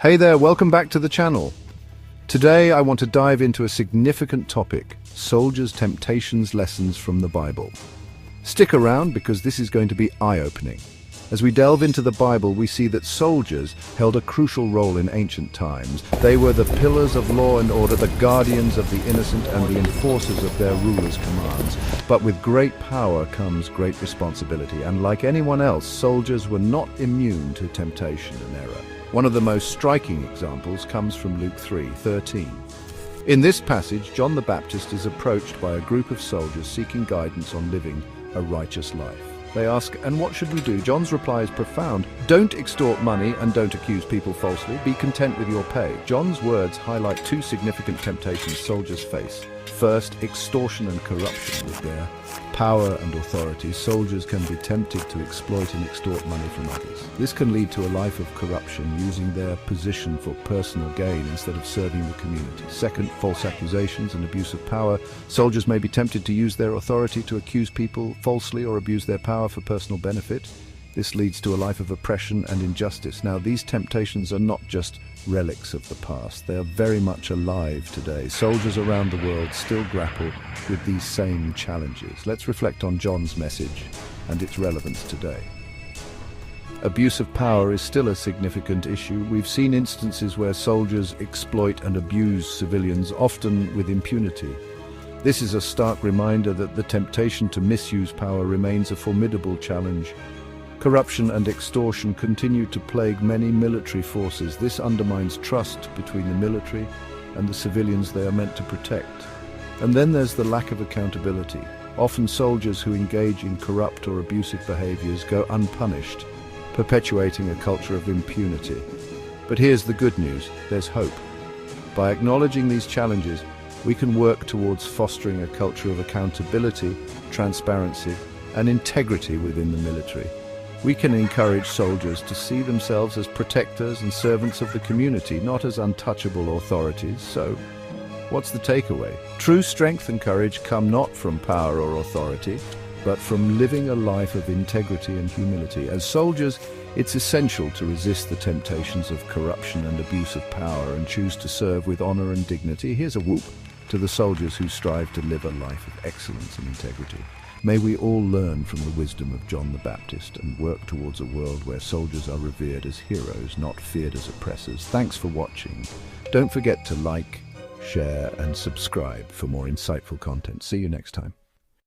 Hey there, welcome back to the channel. Today I want to dive into a significant topic, soldiers' temptations lessons from the Bible. Stick around because this is going to be eye-opening. As we delve into the Bible, we see that soldiers held a crucial role in ancient times. They were the pillars of law and order, the guardians of the innocent and the enforcers of their rulers' commands. But with great power comes great responsibility, and like anyone else, soldiers were not immune to temptation and error. One of the most striking examples comes from Luke 3:13. In this passage, John the Baptist is approached by a group of soldiers seeking guidance on living a righteous life. They ask, "And what should we do?" John's reply is profound. Don't extort money and don't accuse people falsely. Be content with your pay. John's words highlight two significant temptations soldiers face. First, extortion and corruption. With their power and authority, soldiers can be tempted to exploit and extort money from others. This can lead to a life of corruption, using their position for personal gain instead of serving the community. Second, false accusations and abuse of power. Soldiers may be tempted to use their authority to accuse people falsely or abuse their power for personal benefit. This leads to a life of oppression and injustice. Now, these temptations are not just relics of the past. They are very much alive today. Soldiers around the world still grapple with these same challenges. Let's reflect on John's message and its relevance today. Abuse of power is still a significant issue. We've seen instances where soldiers exploit and abuse civilians, often with impunity. This is a stark reminder that the temptation to misuse power remains a formidable challenge. Corruption and extortion continue to plague many military forces. This undermines trust between the military and the civilians they are meant to protect. And then there's the lack of accountability. Often soldiers who engage in corrupt or abusive behaviors go unpunished, perpetuating a culture of impunity. But here's the good news: there's hope. By acknowledging these challenges, we can work towards fostering a culture of accountability, transparency, and integrity within the military. We can encourage soldiers to see themselves as protectors and servants of the community, not as untouchable authorities. So, what's the takeaway? True strength and courage come not from power or authority, but from living a life of integrity and humility. As soldiers, it's essential to resist the temptations of corruption and abuse of power and choose to serve with honor and dignity. Here's a whoop to the soldiers who strive to live a life of excellence and integrity. May we all learn from the wisdom of John the Baptist and work towards a world where soldiers are revered as heroes, not feared as oppressors. Thanks for watching. Don't forget to like, share, and subscribe for more insightful content. See you next time.